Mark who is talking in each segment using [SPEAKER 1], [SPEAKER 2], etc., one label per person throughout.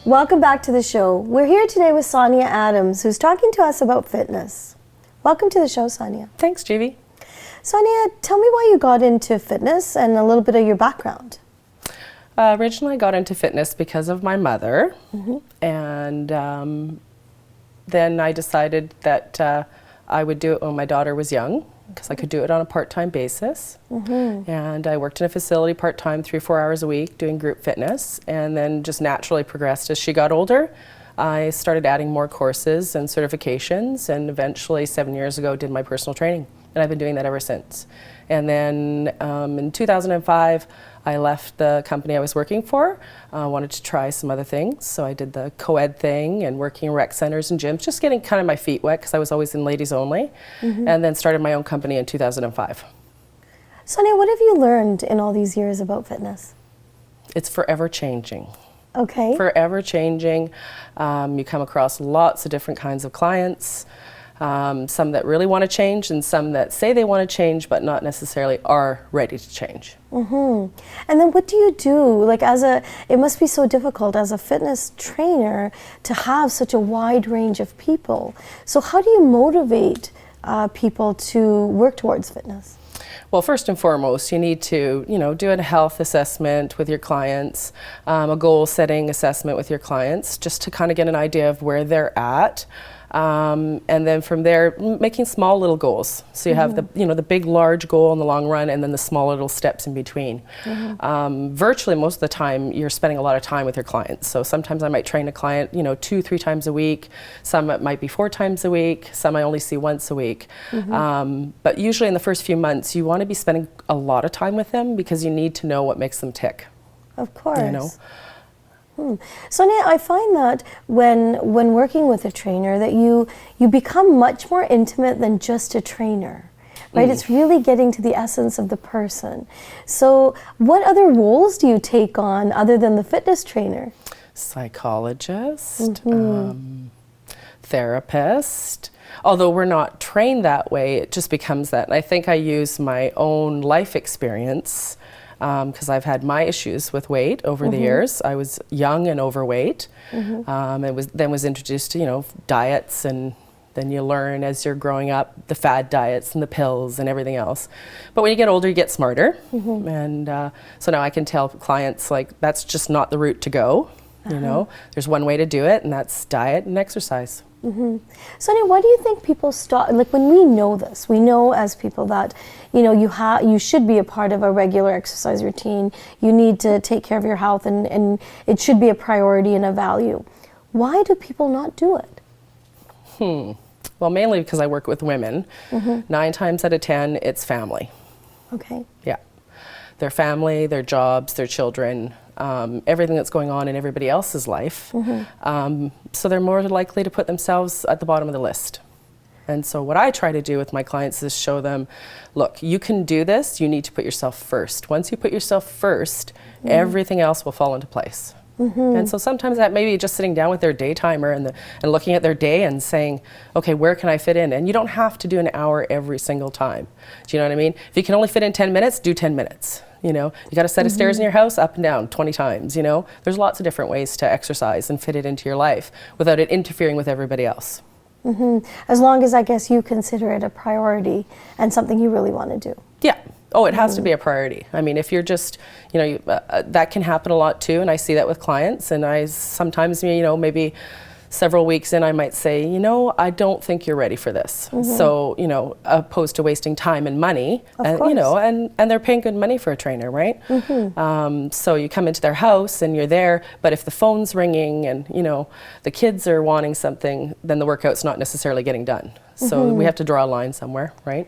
[SPEAKER 1] Welcome back to the show. We're here today with Sonia Adams, who's talking to us about fitness. Welcome to the show, Sonia.
[SPEAKER 2] Thanks, Judy.
[SPEAKER 1] Sonia, tell me why you got into fitness and a little bit of your background.
[SPEAKER 2] Originally, I got into fitness because of my mother, and then I decided that I would do it when my daughter was young, because I could do it on a part-time basis. And I worked in a facility part-time 3-4 hours a week doing group fitness, and then just naturally progressed as she got older. I started adding more courses and certifications, and eventually 7 years ago did my personal training, and I've been doing that ever since. And then in 2005 I left the company I was working for. I wanted to try some other things, so I did the co-ed thing and working in rec centers and gyms, just getting kind of my feet wet because I was always in ladies only, and then started my own company in 2005.
[SPEAKER 1] Sonia, what have you learned in all these years about fitness?
[SPEAKER 2] It's forever changing.
[SPEAKER 1] Okay.
[SPEAKER 2] Forever changing. You come across lots of different kinds of clients, some that really want to change and some that say they want to change but not necessarily are ready to change.
[SPEAKER 1] And then what do you do? Like it must be so difficult as a fitness trainer to have such a wide range of people. So how do you motivate people to work towards fitness?
[SPEAKER 2] Well, first and foremost, you need to, do a health assessment with your clients, a goal-setting assessment with your clients, just to kind of get an idea of where they're at. And then from there, making small little goals. So you have the big, large goal in the long run, and then the small little steps in between. Virtually most of the time, you're spending a lot of time with your clients. So sometimes I might train a client, 2-3 times a week. Some it might be 4 times a week. Some I only see once a week. But usually in the first few months, you want to be spending a lot of time with them because you need to know what makes them tick.
[SPEAKER 1] Of course. Sonia, I find that when working with a trainer that you become much more intimate than just a trainer, right? It's really getting to the essence of the person. So what other roles do you take on other than the fitness trainer?
[SPEAKER 2] Psychologist, therapist. Although we're not trained that way, it just becomes that. And I think I use my own life experience because I've had my issues with weight over the years. I was young and overweight, and was introduced to diets, and then you learn as you're growing up the fad diets and the pills and everything else. But when you get older, you get smarter, and so now I can tell clients that's just not the route to go. There's one way to do it, and that's diet and exercise.
[SPEAKER 1] Sonia, why do you think people stop? Like when we know this, we know as people that you should be a part of a regular exercise routine. You need to take care of your health, and it should be a priority and a value. Why do people not do it?
[SPEAKER 2] Well, mainly because I work with women. 9 times out of 10, it's family.
[SPEAKER 1] Okay.
[SPEAKER 2] Yeah, their family, their jobs, their children. Everything that's going on in everybody else's life. So they're more likely to put themselves at the bottom of the list. And so what I try to do with my clients is show them, look, you can do this, you need to put yourself first. Once you put yourself first, everything else will fall into place. And so sometimes that may be just sitting down with their day timer and looking at their day and saying, okay, where can I fit in? And you don't have to do an hour every single time. Do you know what I mean? If you can only fit in 10 minutes, do 10 minutes. You got a set of stairs in your house, up and down 20 times, There's lots of different ways to exercise and fit it into your life without it interfering with everybody else.
[SPEAKER 1] As long as I guess you consider it a priority and something you really want to do.
[SPEAKER 2] Yeah. Oh, it has to be a priority. I mean, if you're just, that can happen a lot too, and I see that with clients, and I sometimes, maybe several weeks in, I might say, I don't think you're ready for this. So, opposed to wasting time and money, and they're paying good money for a trainer, right? So you come into their house and you're there, but if the phone's ringing and, the kids are wanting something, then the workout's not necessarily getting done. So we have to draw a line somewhere, right?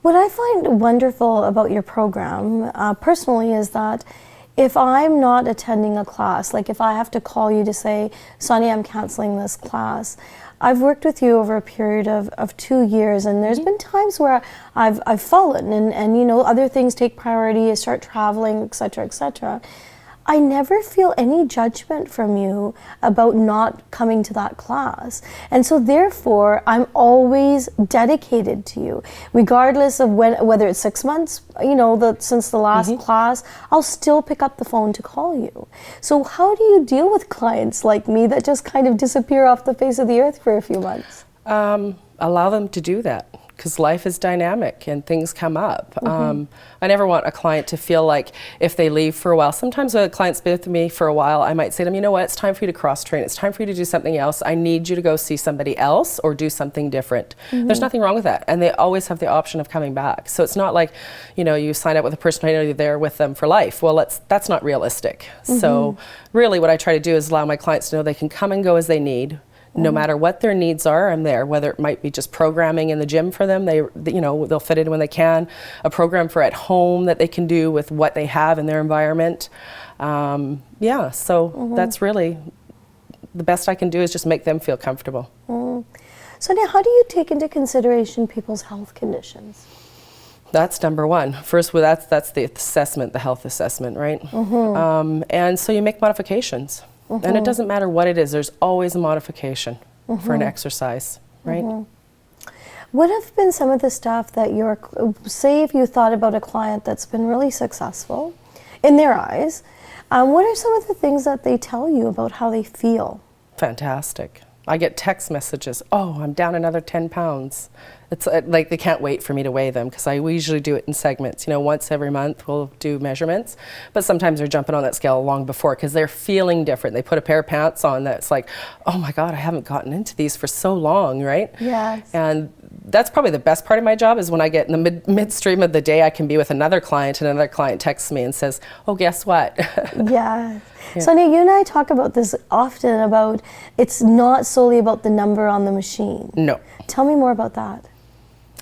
[SPEAKER 1] What I find wonderful about your program, personally, is that if I'm not attending a class, like if I have to call you to say, Sonia, I'm canceling this class, I've worked with you over a period of 2 years, and there's been times where I've fallen and other things take priority, I start traveling, etc., etc. I never feel any judgment from you about not coming to that class. And so therefore, I'm always dedicated to you. Regardless of whether it's 6 months, since the last class, I'll still pick up the phone to call you. So how do you deal with clients like me that just kind of disappear off the face of the earth for a few months?
[SPEAKER 2] Allow them to do that, because life is dynamic and things come up. I never want a client to feel like if they leave for a while, sometimes when a client's been with me for a while, I might say to them, you know what, it's time for you to cross-train, it's time for you to do something else, I need you to go see somebody else or do something different. There's nothing wrong with that, and they always have the option of coming back. So it's not like, you sign up with a person trainer, you're there with them for life. Well, that's not realistic. So really what I try to do is allow my clients to know they can come and go as they need. No matter what their needs are, I'm there. Whether it might be just programming in the gym for them, they'll fit in when they can. A program for at home that they can do with what they have in their environment. So that's really the best I can do, is just make them feel comfortable.
[SPEAKER 1] Sonia, how do you take into consideration people's health conditions?
[SPEAKER 2] That's number one. First, that's the assessment, the health assessment, right? And so you make modifications. And it doesn't matter what it is, there's always a modification for an exercise, right?
[SPEAKER 1] What have been some of the stuff that say if you thought about a client that's been really successful in their eyes, what are some of the things that they tell you about how they feel?
[SPEAKER 2] Fantastic. I get text messages, oh, I'm down another 10 pounds. It's like they can't wait for me to weigh them, because we usually do it in segments. Once every month we'll do measurements, but sometimes they're jumping on that scale long before because they're feeling different. They put a pair of pants on that's like, oh my God, I haven't gotten into these for so long, right?
[SPEAKER 1] Yes.
[SPEAKER 2] And that's probably the best part of my job, is when I get in the midstream of the day, I can be with another client, and another client texts me and says, oh, guess what?
[SPEAKER 1] Yes. Yeah. Sonia, you and I talk about this often, about it's not solely about the number on the machine.
[SPEAKER 2] No.
[SPEAKER 1] Tell me more about that.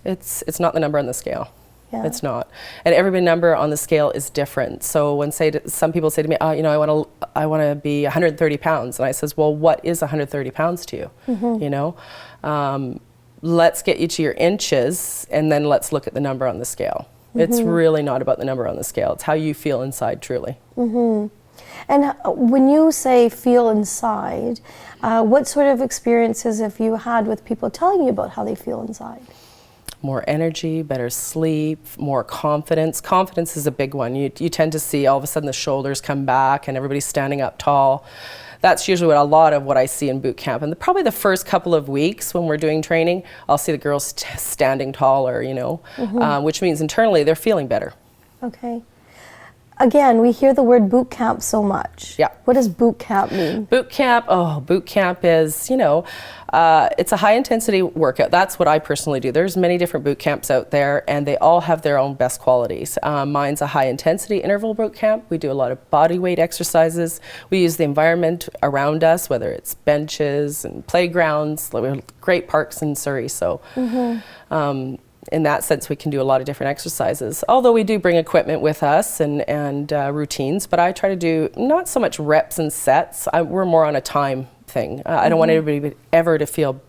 [SPEAKER 2] It's not the number on the scale.
[SPEAKER 1] Yeah.
[SPEAKER 2] It's not. And every number on the scale is different. So when some people say to me, oh, I want to be 130 pounds. And I says, well, what is 130 pounds to you? Let's get you to your inches, and then let's look at the number on the scale. It's really not about the number on the scale. It's how you feel inside, truly.
[SPEAKER 1] And when you say feel inside, what sort of experiences have you had with people telling you about how they feel inside?
[SPEAKER 2] More energy, better sleep, more confidence. Confidence is a big one. You tend to see all of a sudden the shoulders come back and everybody's standing up tall. That's usually a lot of what I see in boot camp. And probably the first couple of weeks when we're doing training, I'll see the girls standing taller, which means internally they're feeling better. Okay.
[SPEAKER 1] Again, we hear the word boot camp so much.
[SPEAKER 2] Yeah.
[SPEAKER 1] What does boot camp mean?
[SPEAKER 2] Boot camp is, it's a high intensity workout. That's what I personally do. There's many different boot camps out there, and they all have their own best qualities. Mine's a high intensity interval boot camp. We do a lot of body weight exercises. We use the environment around us, whether it's benches and playgrounds. We have great parks in Surrey, so in that sense, we can do a lot of different exercises. Although we do bring equipment with us and routines, but I try to do not so much reps and sets. We're more on a time thing. I don't want anybody ever to feel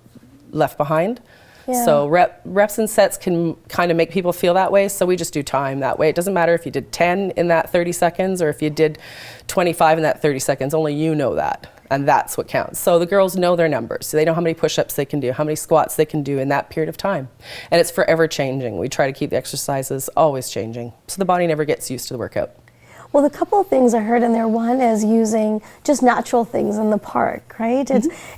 [SPEAKER 2] left behind. Yeah. So reps and sets can kind of make people feel that way, so we just do time that way. It doesn't matter if you did 10 in that 30 seconds or if you did 25 in that 30 seconds, only you know that. And that's what counts. So the girls know their numbers. So they know how many push-ups they can do, how many squats they can do in that period of time. And it's forever changing. We try to keep the exercises always changing, so the body never gets used to the workout.
[SPEAKER 1] Well, the couple of things I heard in there, one is using just natural things in the park, right?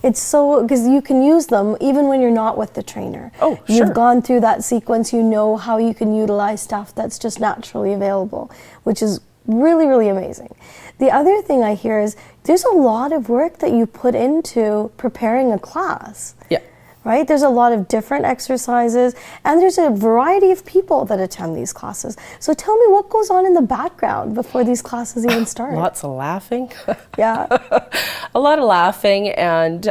[SPEAKER 1] It's so, because you can use them even when you're not with the trainer.
[SPEAKER 2] Oh, sure.
[SPEAKER 1] You've gone through that sequence, you know how you can utilize stuff that's just naturally available, which is really, really amazing. The other thing I hear is there's a lot of work that you put into preparing a class. Yeah. Right? There's a lot of different exercises, and there's a variety of people that attend these classes. So tell me, what goes on in the background before these classes even start?
[SPEAKER 2] Lots of laughing.
[SPEAKER 1] Yeah.
[SPEAKER 2] A lot of laughing, and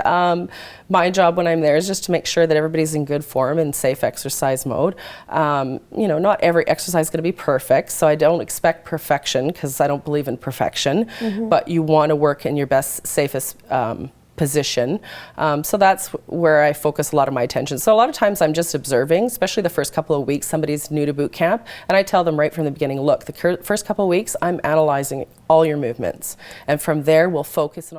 [SPEAKER 2] my job when I'm there is just to make sure that everybody's in good form and safe exercise mode. Not every exercise is going to be perfect, so I don't expect perfection because I don't believe in perfection, but you want to work in your best, safest position. So that's where I focus a lot of my attention. So a lot of times I'm just observing, especially the first couple of weeks. Somebody's new to boot camp, and I tell them right from the beginning, look, the first couple of weeks I'm analyzing all your movements, and from there we'll focus on